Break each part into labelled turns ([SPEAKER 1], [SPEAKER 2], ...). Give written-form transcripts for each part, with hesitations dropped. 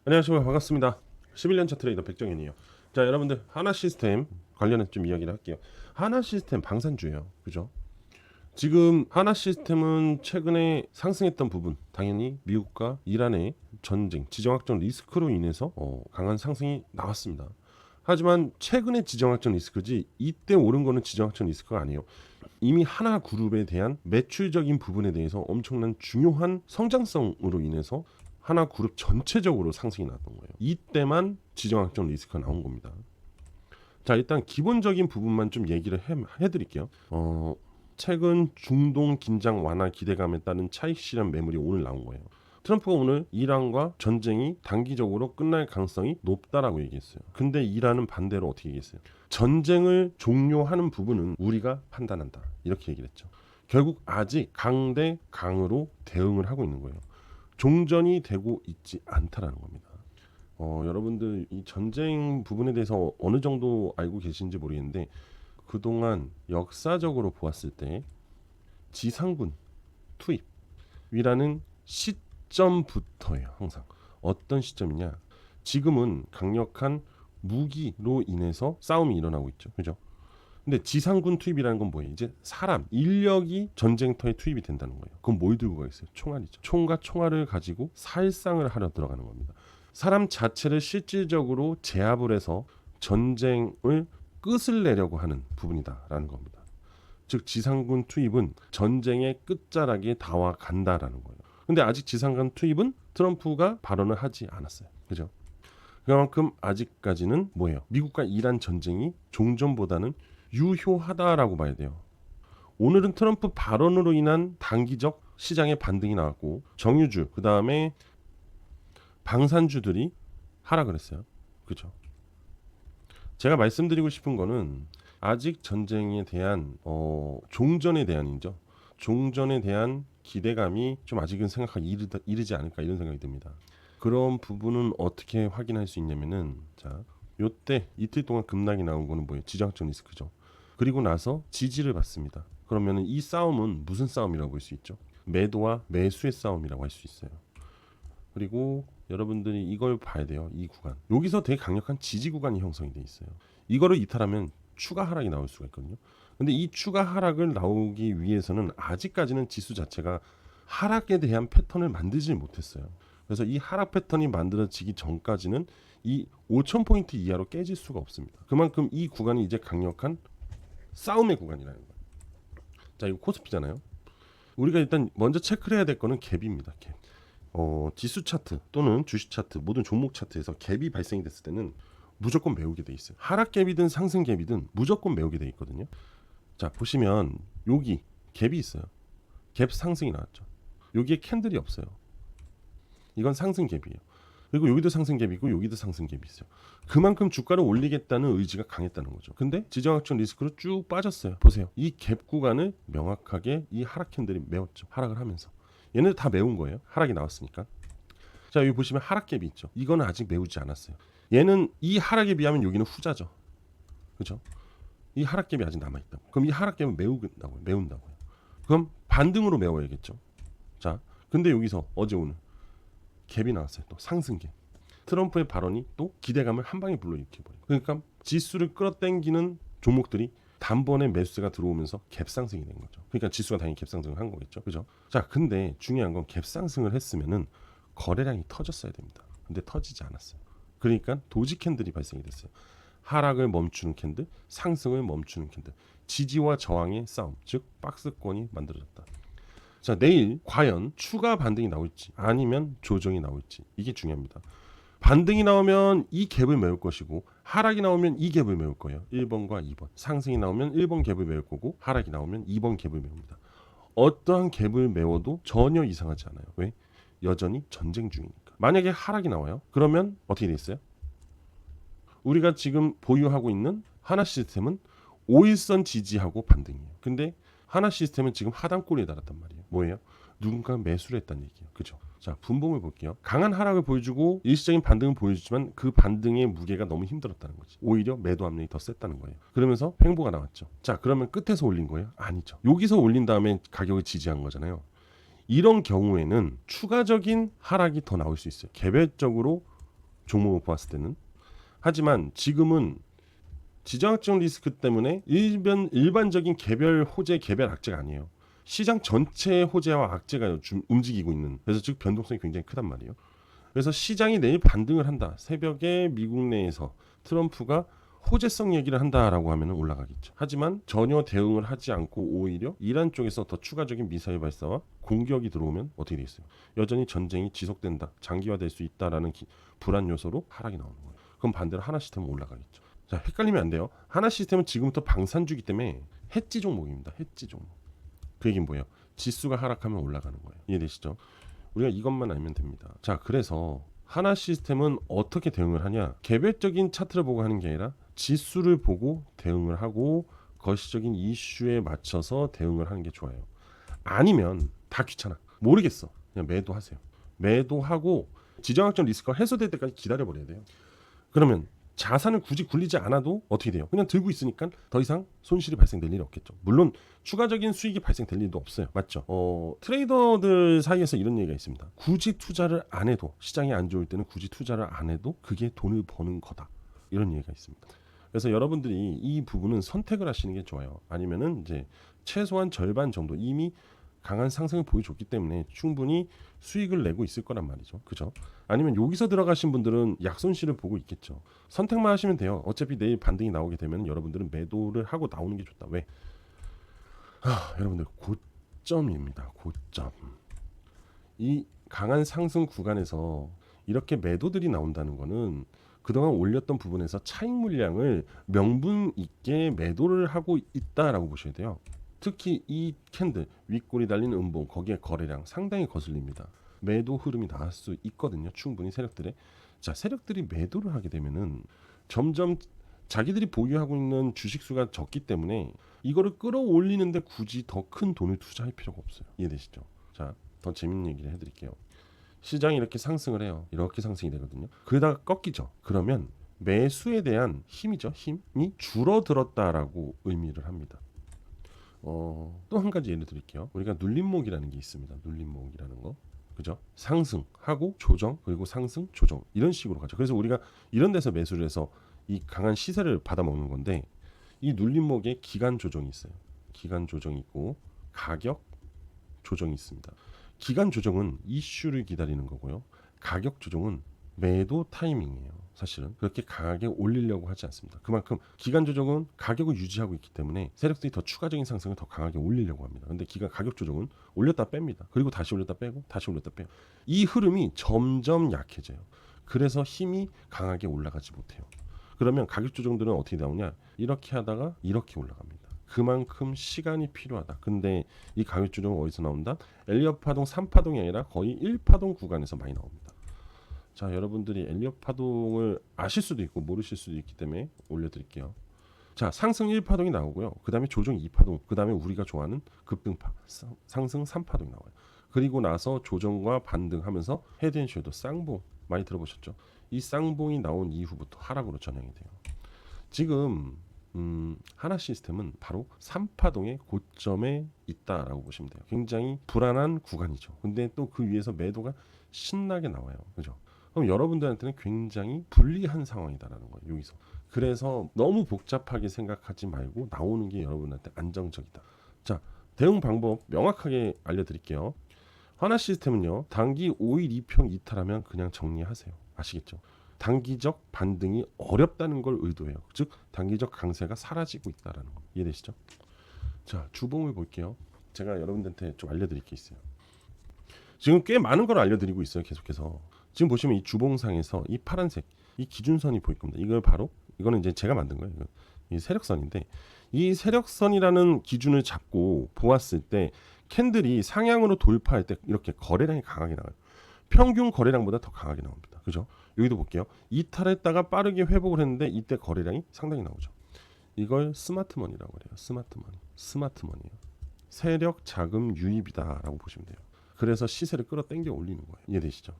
[SPEAKER 1] 안녕하십니까, 반갑습니다. 11년차 트레이더 백정현이에요. 자, 여러분들 하나 시스템 관련해서 좀 이야기를 할게요. 하나 시스템 방산주예요, 그죠? 지금 하나 시스템은 최근에 상승했던 부분, 당연히 미국과 이란의 전쟁, 지정학적 리스크로 인해서 강한 상승이 나왔습니다. 하지만 최근의 지정학적 리스크지 이때 오른 거는 지정학적 리스크가 아니에요. 이미 하나 그룹에 대한 매출적인 부분에 대해서 엄청난 중요한 성장성으로 인해서 하나 그룹 전체적으로 상승이 나왔던 거예요. 이때만 지정학적 리스크가 나온 겁니다. 자, 일단 기본적인 부분만 좀 얘기를 해드릴게요. 최근 중동 긴장 완화 기대감에 따른 차익 실현 매물이 오늘 나온 거예요. 트럼프가 오늘 이란과 전쟁이 단기적으로 끝날 가능성이 높다라고 얘기했어요. 근데 이란은 반대로 어떻게 얘기했어요? 전쟁을 종료하는 부분은 우리가 판단한다. 이렇게 얘기를 했죠. 결국 아직 강 대 강으로 대응을 하고 있는 거예요. 종전이 되고 있지 않다라는 겁니다. 여러분들 이 전쟁 부분에 대해서 어느 정도 알고 계신지 모르겠는데 그동안 역사적으로 보았을 때 지상군 투입이라는 시점부터예요. 항상 어떤 시점이냐, 지금은 강력한 무기로 인해서 싸움이 일어나고 있죠, 그죠? 근데 지상군 투입이라는 건 뭐예요? 이제 사람, 인력이 전쟁터에 투입이 된다는 거예요. 그럼 뭘 들고 가겠어요? 총알이죠. 총과 총알을 가지고 살상을 하려 들어가는 겁니다. 사람 자체를 실질적으로 제압을 해서 전쟁을 끝을 내려고 하는 부분이다라는 겁니다. 즉 지상군 투입은 전쟁의 끝자락에 다와간다라는 거예요. 근데 아직 지상군 투입은 트럼프가 발언을 하지 않았어요. 그죠? 그만큼 아직까지는 뭐예요? 미국과 이란 전쟁이 종전보다는 유효하다라고 봐야 돼요. 오늘은 트럼프 발언으로 인한 단기적 시장의 반등이 나왔고 정유주 그 다음에 방산주들이 하락을 했어요. 그죠? 제가 말씀드리고 싶은 거는 아직 전쟁에 대한 종전에 대한이죠. 종전에 대한 기대감이 좀 아직은 생각하기 이르지 않을까 이런 생각이 듭니다. 그런 부분은 어떻게 확인할 수 있냐면은 자, 요때 이틀 동안 급락이 나온 거는 뭐예요? 지정학적 리스크죠. 그리고 나서 지지를 받습니다. 그러면은 이 싸움은 무슨 싸움이라고 볼 수 있죠? 매도와 매수의 싸움이라고 할 수 있어요. 그리고 여러분들이 이걸 봐야 돼요. 이 구간. 여기서 되게 강력한 지지 구간이 형성이 돼 있어요. 이거를 이탈하면 추가 하락이 나올 수가 있거든요. 근데 이 추가 하락을 나오기 위해서는 아직까지는 지수 자체가 하락에 대한 패턴을 만들지 못했어요. 그래서 이 하락 패턴이 만들어지기 전까지는 이 5,000포인트 이하로 깨질 수가 없습니다. 그만큼 이 구간이 이제 강력한 싸움의 구간이라는 거예요. 자, 이거 코스피잖아요. 우리가 일단 먼저 체크를 해야 될 거는 갭입니다. 갭. 지수 차트 또는 주식 차트 모든 종목 차트에서 갭이 발생이 됐을 때는 무조건 메우게 돼 있어요. 하락 갭이든 상승 갭이든 무조건 메우게 돼 있거든요. 자, 보시면 여기 갭이 있어요. 갭 상승이 나왔죠. 여기에 캔들이 없어요. 이건 상승 갭이에요. 그리고 여기도 상승 갭이고 여기도 상승 갭이 있어요. 그만큼 주가를 올리겠다는 의지가 강했다는 거죠. 근데 지정학적 리스크로 쭉 빠졌어요. 보세요. 이 갭 구간을 명확하게 이 하락 캔들이 메웠죠. 하락을 하면서. 얘네들 다 메운 거예요. 하락이 나왔으니까. 자, 여기 보시면 하락 갭이 있죠. 이거는 아직 메우지 않았어요. 얘는 이 하락에 비하면 여기는 후자죠. 그렇죠? 이 하락 갭이 아직 남아 있다고. 그럼 이 하락 갭은 메운다고요. 그럼 반등으로 메워야겠죠. 자, 근데 여기서 어제 오늘 갭이 나왔어요. 또 상승 갭. 트럼프의 발언이 또 기대감을 한 방에 불러일으켜 버려요. 그러니까 지수를 끌어당기는 종목들이 단번에 매수세가 들어오면서 갭 상승이 된 거죠. 그러니까 지수가 당연히 갭 상승을 한 거겠죠. 그죠? 자, 근데 중요한 건 갭 상승을 했으면은 거래량이 터졌어야 됩니다. 근데 터지지 않았어요. 그러니까 도지 캔들이 발생이 됐어요. 하락을 멈추는 캔들, 상승을 멈추는 캔들, 지지와 저항의 싸움, 즉 박스권이 만들어졌다. 자, 내일 과연 추가 반등이 나올지 아니면 조정이 나올지 이게 중요합니다. 반등이 나오면 이 갭을 메울 것이고 하락이 나오면 이 갭을 메울 거예요. 1번과 2번. 상승이 나오면 1번 갭을 메울 거고 하락이 나오면 2번 갭을 메웁니다. 어떠한 갭을 메워도 전혀 이상하지 않아요. 왜? 여전히 전쟁 중이니까. 만약에 하락이 나와요. 그러면 어떻게 돼 있어요? 우리가 지금 보유하고 있는 하나 시스템은 5일선 지지하고 반등이에요. 근데 하나 시스템은 지금 하단골에 달았단 말이에요. 뭐예요? 누군가 매수를 했다는 얘기예요. 그죠? 자, 분봉을 볼게요. 강한 하락을 보여주고 일시적인 반등을 보여주지만 그 반등의 무게가 너무 힘들었다는 거지. 오히려 매도 압력이 더 셌다는 거예요. 그러면서 횡보가 나왔죠. 자, 그러면 끝에서 올린 거예요? 아니죠. 여기서 올린 다음에 가격을 지지한 거잖아요. 이런 경우에는 추가적인 하락이 더 나올 수 있어요. 개별적으로 종목을 보았을 때는. 하지만 지금은 지정학적 리스크 때문에 일반적인 개별 호재, 개별 악재가 아니에요. 시장 전체의 호재와 악재가 움직이고 있는, 그래서 즉 변동성이 굉장히 크단 말이에요. 그래서 시장이 내일 반등을 한다. 새벽에 미국 내에서 트럼프가 호재성 얘기를 한다라고 하면 올라가겠죠. 하지만 전혀 대응을 하지 않고 오히려 이란 쪽에서 더 추가적인 미사일 발사와 공격이 들어오면 어떻게 되겠어요? 여전히 전쟁이 지속된다, 장기화될 수 있다라는 불안 요소로 하락이 나오는 거예요. 그럼 반대로 하나 시스템은 올라가겠죠. 자, 헷갈리면 안 돼요. 하나 시스템은 지금부터 방산주기 때문에 해지 종목입니다. 해지 종목. 그 얘기는 뭐예요? 지수가 하락하면 올라가는 거예요. 이해되시죠? 우리가 이것만 알면 됩니다. 자, 그래서 하나 시스템은 어떻게 대응을 하냐? 개별적인 차트를 보고 하는 게 아니라 지수를 보고 대응을 하고 거시적인 이슈에 맞춰서 대응을 하는 게 좋아요. 아니면 다 귀찮아, 모르겠어, 그냥 매도하세요. 매도하고 지정학적 리스크가 해소될 때까지 기다려버려야 돼요. 그러면 자산을 굳이 굴리지 않아도 어떻게 돼요? 그냥 들고 있으니까 더 이상 손실이 발생될 일이 없겠죠. 물론 추가적인 수익이 발생될 일도 없어요. 맞죠? 트레이더들 사이에서 이런 얘기가 있습니다. 굳이 투자를 안 해도, 시장이 안 좋을 때는 굳이 투자를 안 해도 그게 돈을 버는 거다, 이런 얘기가 있습니다. 그래서 여러분들이 이 부분은 선택을 하시는 게 좋아요. 아니면은 이제 최소한 절반 정도 이미 강한 상승을 보여줬기 때문에 충분히 수익을 내고 있을 거란 말이죠. 그죠? 아니면 여기서 들어가신 분들은 약손실을 보고 있겠죠. 선택만 하시면 돼요. 어차피 내일 반등이 나오게 되면 여러분들은 매도를 하고 나오는 게 좋다. 왜? 여러분들 고점입니다. 고점. 이 강한 상승 구간에서 이렇게 매도들이 나온다는 거는 그동안 올렸던 부분에서 차익 물량을 명분 있게 매도를 하고 있다라고 보셔야 돼요. 특히 이 캔들 윗골이 달린 음봉, 거기에 거래량 상당히 거슬립니다. 매도 흐름이 나올 수 있거든요. 충분히 세력들의. 자, 세력들이 매도를 하게 되면은 점점 자기들이 보유하고 있는 주식수가 적기 때문에 이거를 끌어올리는데 굳이 더 큰 돈을 투자할 필요가 없어요. 이해되시죠? 자, 더 재밌는 얘기를 해드릴게요. 시장이 이렇게 상승을 해요. 이렇게 상승이 되거든요. 그러다가 꺾이죠. 그러면 매수에 대한 힘이죠. 힘이 줄어들었다라고 의미를 합니다. 또 한 가지 예를 드릴게요. 우리가 눌림목이라는 게 있습니다. 눌림목이라는 거. 그죠? 상승하고 조정, 그리고 상승, 조정, 이런 식으로 가죠. 그래서 우리가 이런 데서 매수를 해서 이 강한 시세를 받아먹는 건데, 이 눌림목에 기간 조정이 있어요. 기간 조정이 있고 가격 조정이 있습니다. 기간 조정은 이슈를 기다리는 거고요. 가격 조정은 매도 타이밍이에요. 사실은 그렇게 강하게 올리려고 하지 않습니다. 그만큼 기간 조정은 가격을 유지하고 있기 때문에 세력들이 더 추가적인 상승을 더 강하게 올리려고 합니다. 근데 가격 조정은 올렸다 뺍니다. 그리고 다시 올렸다 빼고 다시 올렸다 빼요. 이 흐름이 점점 약해져요. 그래서 힘이 강하게 올라가지 못해요. 그러면 가격 조정들은 어떻게 나오냐? 이렇게 하다가 이렇게 올라갑니다. 그만큼 시간이 필요하다. 근데 이 가격 조정은 어디서 나온다? 엘리엇 파동 3파동이 아니라 거의 1파동 구간에서 많이 나옵니다. 자, 여러분들이 엘리엇 파동을 아실 수도 있고 모르실 수도 있기 때문에 올려드릴게요. 자, 상승 1파동이 나오고요. 그 다음에 조정 2파동, 그 다음에 우리가 좋아하는 급등파 상승 3파동이 나와요. 그리고 나서 조정과 반등하면서 헤드앤숄더 쌍봉 많이 들어보셨죠? 이 쌍봉이 나온 이후부터 하락으로 전향이 돼요. 지금 하나 시스템은 바로 3파동의 고점에 있다라고 보시면 돼요. 굉장히 불안한 구간이죠. 근데 또 그 위에서 매도가 신나게 나와요. 그죠? 그럼 여러분들한테는 굉장히 불리한 상황이다라는 거예요. 여기서. 그래서 너무 복잡하게 생각하지 말고 나오는 게 여러분한테 안정적이다. 자, 대응 방법 명확하게 알려드릴게요. 하나 시스템은요, 단기 5일 2평 이탈하면 그냥 정리하세요. 아시겠죠? 단기적 반등이 어렵다는 걸 의도해요. 즉 단기적 강세가 사라지고 있다라는 거. 이해되시죠? 자, 주봉을 볼게요. 제가 여러분들한테 좀 알려드릴 게 있어요. 지금 꽤 많은 걸 알려드리고 있어요. 계속해서. 지금 보시면 이 주봉상에서 이 파란색 이 기준선이 보일 겁니다. 이거는 이제 제가 만든 거예요. 이 세력선인데, 이 세력선이라는 기준을 잡고 보았을 때 캔들이 상향으로 돌파할 때 이렇게 거래량이 강하게 나와요. 평균 거래량보다 더 강하게 나옵니다. 그죠? 여기도 볼게요. 이탈했다가 빠르게 회복을 했는데 이때 거래량이 상당히 나오죠. 이걸 스마트머니라고 그래요. 스마트머니예요. 세력 자금 유입이다라고 보시면 돼요. 그래서 시세를 끌어당겨 올리는 거예요. 이해되시죠?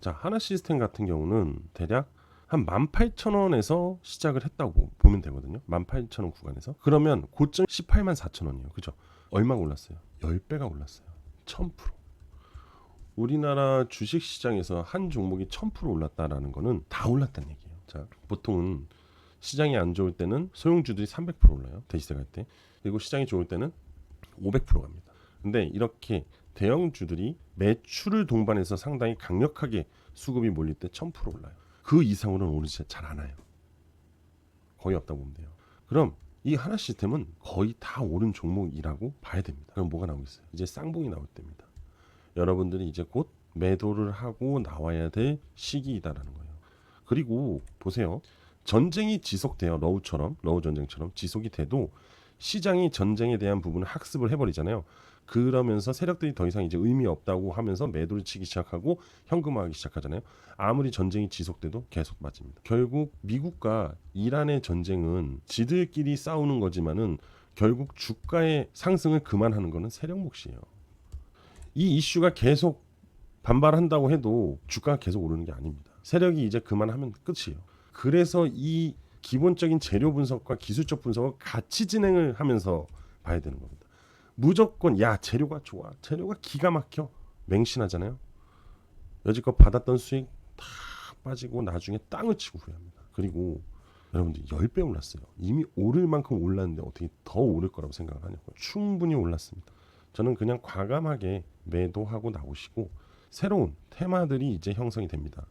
[SPEAKER 1] 자, 하나 시스템 같은 경우는 대략 한 18,000원에서 시작을 했다고 보면 되거든요. 18,000원 구간에서. 그러면 고점 184,000원이에요. 그죠? 얼마가 올랐어요? 10배가 올랐어요. 1000%. 우리나라 주식 시장에서 한 종목이 1000% 올랐다라는 거는 다 올랐다는 얘기예요. 자, 보통은 시장이 안 좋을 때는 소형주들이 300% 올라요. 대시세 갈 때. 그리고 시장이 좋을 때는 500% 갑니다. 근데 이렇게 대형주들이 매출을 동반해서 상당히 강력하게 수급이 몰릴 때 1000% 올라요. 그 이상으로는 오르지 잘 않아요. 거의 없다고 보면 돼요. 그럼 이 하나 시스템은 거의 다 오른 종목이라고 봐야 됩니다. 그럼 뭐가 나오겠어요? 이제 쌍봉이 나올 때입니다. 여러분들이 이제 곧 매도를 하고 나와야 될 시기이다라는 거예요. 그리고 보세요. 전쟁이 지속돼요. 러우 전쟁처럼 지속이 돼도 시장이 전쟁에 대한 부분을 학습을 해버리잖아요. 그러면서 세력들이 더 이상 이제 의미 없다고 하면서 매도를 치기 시작하고 현금화하기 시작하잖아요. 아무리 전쟁이 지속돼도 계속 맞습니다. 결국 미국과 이란의 전쟁은 지들끼리 싸우는 거지만은 결국 주가의 상승을 그만하는 거는 세력 몫이에요. 이 이슈가 계속 반발한다고 해도 주가가 계속 오르는 게 아닙니다. 세력이 이제 그만하면 끝이에요. 그래서 이 기본적인 재료 분석과 기술적 분석을 같이 진행을 하면서 봐야 되는 겁니다. 무조건 야 재료가 좋아, 재료가 기가 막혀 맹신하잖아요. 여지껏 받았던 수익 다 빠지고 나중에 땅을 치고 후회합니다. 그리고 여러분들 10배 올랐어요. 이미 오를 만큼 올랐는데 어떻게 더 오를 거라고 생각을 하냐고요. 충분히 올랐습니다. 저는 그냥 과감하게 매도하고 나오시고 새로운 테마들이 이제 형성이 됩니다.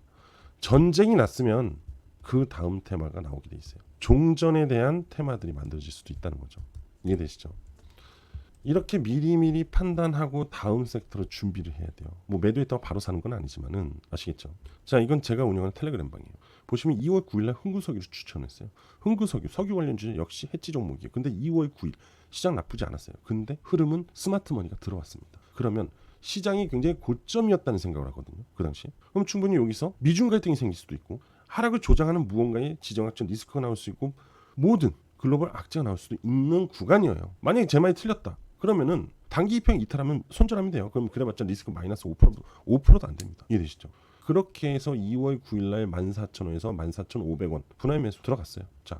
[SPEAKER 1] 전쟁이 났으면 그 다음 테마가 나오게 돼 있어요. 종전에 대한 테마들이 만들어질 수도 있다는 거죠. 이해되시죠? 이렇게 미리미리 판단하고 다음 섹터로 준비를 해야 돼요. 뭐 매도했다고 바로 사는 건 아니지만은 아시겠죠? 자, 이건 제가 운영하는 텔레그램 방이에요. 보시면 2월 9일날 흥구석유를 추천했어요. 흥구석유, 석유 관련주 역시 해지 종목이에요. 근데 2월 9일 시장 나쁘지 않았어요. 근데 흐름은 스마트머니가 들어왔습니다. 그러면 시장이 굉장히 고점이었다는 생각을 하거든요. 그 당시. 그럼 충분히 여기서 미중 갈등이 생길 수도 있고 하락을 조장하는 무언가의 지정학적 리스크가 나올 수 있고 모든 글로벌 악재가 나올 수도 있는 구간이에요. 만약에 제 말이 틀렸다. 그러면은 단기 입형 이탈하면 손절하면 돼요. 그럼 그래봤자 리스크 마이너스 5%도 안 됩니다. 이해되시죠? 그렇게 해서 2월 9일날 14,000원에서 14,500원 분할 매수 들어갔어요. 자,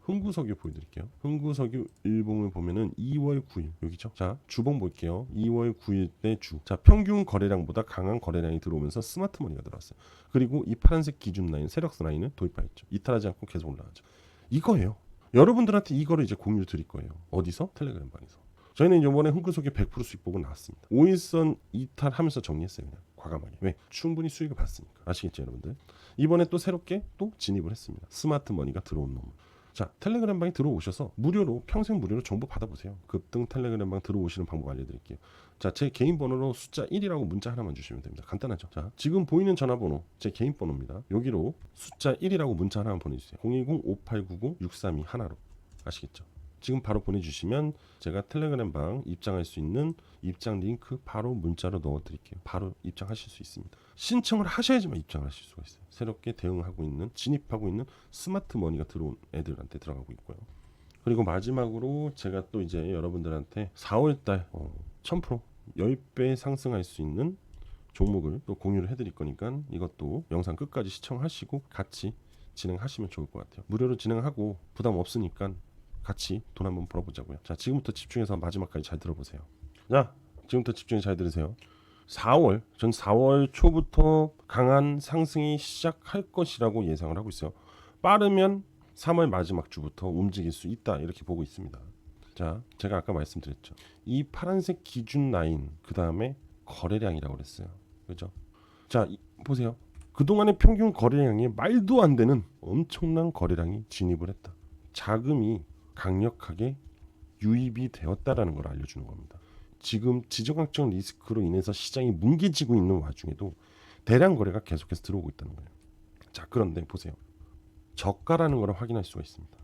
[SPEAKER 1] 흥구석유 보여드릴게요. 흥구석유 일봉을 보면은 2월 9일 여기죠. 자, 주봉 볼게요. 2월 9일 때 주. 자, 평균 거래량보다 강한 거래량이 들어오면서 스마트머니가 들어왔어요. 그리고 이 파란색 기준 라인, 세력스 라인을 도입하였죠. 이탈하지 않고 계속 올라가죠. 이거예요. 여러분들한테 이거를 이제 공유 드릴 거예요. 어디서? 텔레그램 방에서. 저희는 이번에 흥구석유 100% 수익 보고 나왔습니다. 5일선 이탈하면서 정리했어요. 그냥 과감하게. 왜? 충분히 수익을 봤으니까. 아시겠죠, 여러분들? 이번에 또 새롭게 또 진입을 했습니다. 스마트머니가 들어온 놈. 자, 텔레그램 방에 들어오셔서 무료로 평생 무료로 정보 받아보세요. 급등 텔레그램 방 들어오시는 방법 알려드릴게요. 자, 제 개인 번호로 숫자 1이라고 문자 하나만 주시면 됩니다. 간단하죠. 자, 지금 보이는 전화번호 제 개인 번호입니다. 여기로 숫자 1이라고 문자 하나만 보내주세요. 010-5899-632 하나로. 아시겠죠? 지금 바로 보내주시면 제가 텔레그램 방 입장할 수 있는 입장 링크 바로 문자로 넣어드릴게요. 바로 입장하실 수 있습니다. 신청을 하셔야지만 입장을 하실 수가 있어요. 새롭게 대응하고 있는 진입하고 있는 스마트머니가 들어온 애들한테 들어가고 있고요. 그리고 마지막으로 제가 또 이제 여러분들한테 4월달 1000% 10배 상승할 수 있는 종목을 또 공유를 해드릴 거니까 이것도 영상 끝까지 시청하시고 같이 진행하시면 좋을 것 같아요. 무료로 진행하고 부담 없으니까 같이 돈 한번 벌어보자고요. 자, 지금부터 집중해서 마지막까지 잘 들어보세요. 자, 지금부터 집중해서 잘 들으세요. 전 4월 초부터 강한 상승이 시작할 것이라고 예상을 하고 있어요. 빠르면 3월 마지막 주부터 움직일 수 있다 이렇게 보고 있습니다. 자, 제가 아까 말씀드렸죠. 이 파란색 기준 라인 그 다음에 거래량이라고 그랬어요. 그죠? 자, 보세요. 그동안의 평균 거래량이 말도 안 되는 엄청난 거래량이 진입을 했다. 자금이 강력하게 유입이 되었다라는 걸 알려주는 겁니다. 지금 지정학적 리스크로 인해서 시장이 뭉개지고 있는 와중에도 대량 거래가 계속해서 들어오고 있다는 거예요. 자, 그런데 보세요. 저가라는 걸 확인할 수가 있습니다.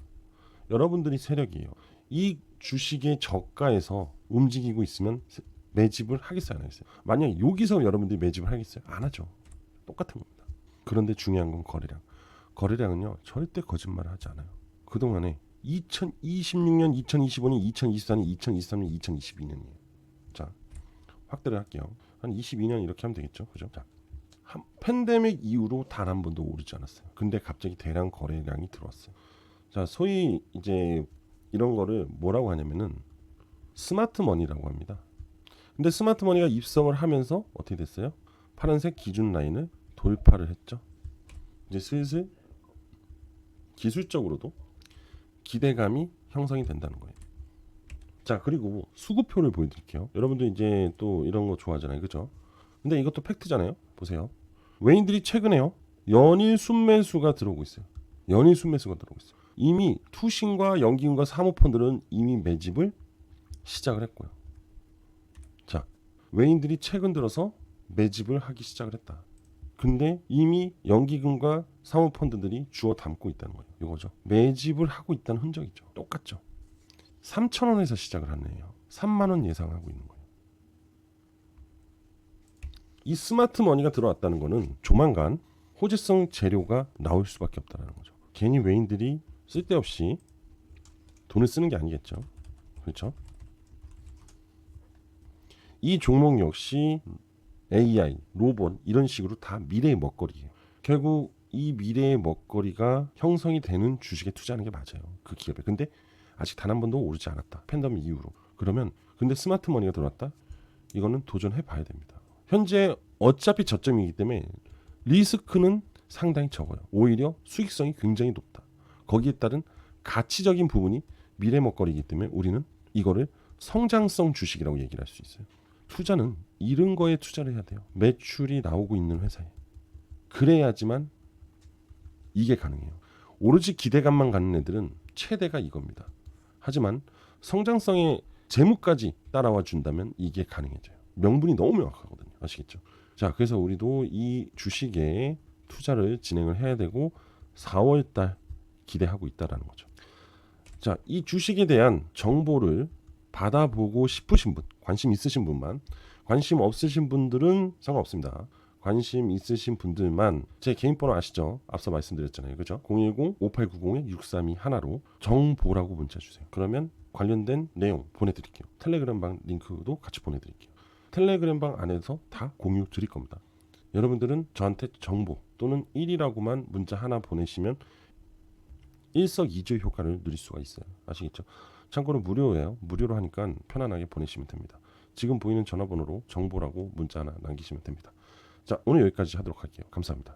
[SPEAKER 1] 여러분들이 세력이에요. 이 주식의 저가에서 움직이고 있으면 매집을 하겠어요, 안 하겠어요? 만약 여기서 여러분들이 매집을 하겠어요? 안 하죠. 똑같은 겁니다. 그런데 중요한 건 거래량. 거래량은요 절대 거짓말을 하지 않아요. 그동안에 2026년, 2025년, 2024년, 2023년, 2022년이에요. 자, 확대를 할게요. 한 22년 이렇게 하면 되겠죠, 그죠? 자, 팬데믹 이후로 단 한 번도 오르지 않았어요. 근데 갑자기 대량 거래량이 들어왔어요. 자, 소위 이제 이런 거를 뭐라고 하냐면은 스마트머니라고 합니다. 근데 스마트머니가 입성을 하면서 어떻게 됐어요? 파란색 기준 라인을 돌파를 했죠. 이제 슬슬 기술적으로도 기대감이 형성이 된다는 거예요. 자, 그리고 수급표를 보여드릴게요. 여러분들 이제 또 이런 거 좋아하잖아요, 그죠? 근데 이것도 팩트잖아요. 보세요. 외인들이 최근에요, 연일 순매수가 들어오고 있어요. 연일 순매수가 들어오고 있어요. 이미 투신과 연기금과 사모펀드는 이미 매집을 시작을 했고요. 자, 외인들이 최근 들어서 매집을 하기 시작을 했다. 근데 이미 연기금과 사모펀드들이 주워 담고 있다는 거예요. 이거죠. 매집을 하고 있다는 흔적이죠. 똑같죠. 3,000원에서 시작을 하네요. 3만 원 예상하고 있는 거예요. 이 스마트 머니가 들어왔다는 거는 조만간 호재성 재료가 나올 수밖에 없다는 거죠. 괜히 외인들이 쓸데없이 돈을 쓰는 게 아니겠죠. 그렇죠? 이 종목 역시 AI, 로봇 이런 식으로 다 미래의 먹거리예요. 결국 이 미래의 먹거리가 형성이 되는 주식에 투자하는 게 맞아요. 그 기업에. 근데 아직 단 한 번도 오르지 않았다. 팬데믹 이후로. 그러면 근데 스마트 머니가 들어왔다? 이거는 도전해 봐야 됩니다. 현재 어차피 저점이기 때문에 리스크는 상당히 적어요. 오히려 수익성이 굉장히 높다. 거기에 따른 가치적인 부분이 미래 먹거리이기 때문에 우리는 이거를 성장성 주식이라고 얘기를 할 수 있어요. 투자는 이런 거에 투자를 해야 돼요. 매출이 나오고 있는 회사에. 그래야지만 이게 가능해요. 오로지 기대감만 갖는 애들은 최대가 이겁니다. 하지만 성장성의 재무까지 따라와 준다면 이게 가능해져요. 명분이 너무 명확하거든요. 아시겠죠? 자, 그래서 우리도 이 주식에 투자를 진행을 해야 되고 4월 달 기대하고 있다라는 거죠. 자, 이 주식에 대한 정보를 받아보고 싶으신 분, 관심 있으신 분만, 관심 없으신 분들은 상관없습니다. 관심 있으신 분들만 제 개인 번호 아시죠? 앞서 말씀드렸잖아요. 그죠? 010-5890-6321로 정보라고 문자 주세요. 그러면 관련된 내용 보내드릴게요. 텔레그램 방 링크도 같이 보내드릴게요. 텔레그램 방 안에서 다 공유 드릴 겁니다. 여러분들은 저한테 정보 또는 1이라고만 문자 하나 보내시면 일석이조 효과를 누릴 수가 있어요. 아시겠죠? 참고로 무료예요. 무료로 하니까 편안하게 보내시면 됩니다. 지금 보이는 전화번호로 정보라고 문자 하나 남기시면 됩니다. 자, 오늘 여기까지 하도록 할게요. 감사합니다.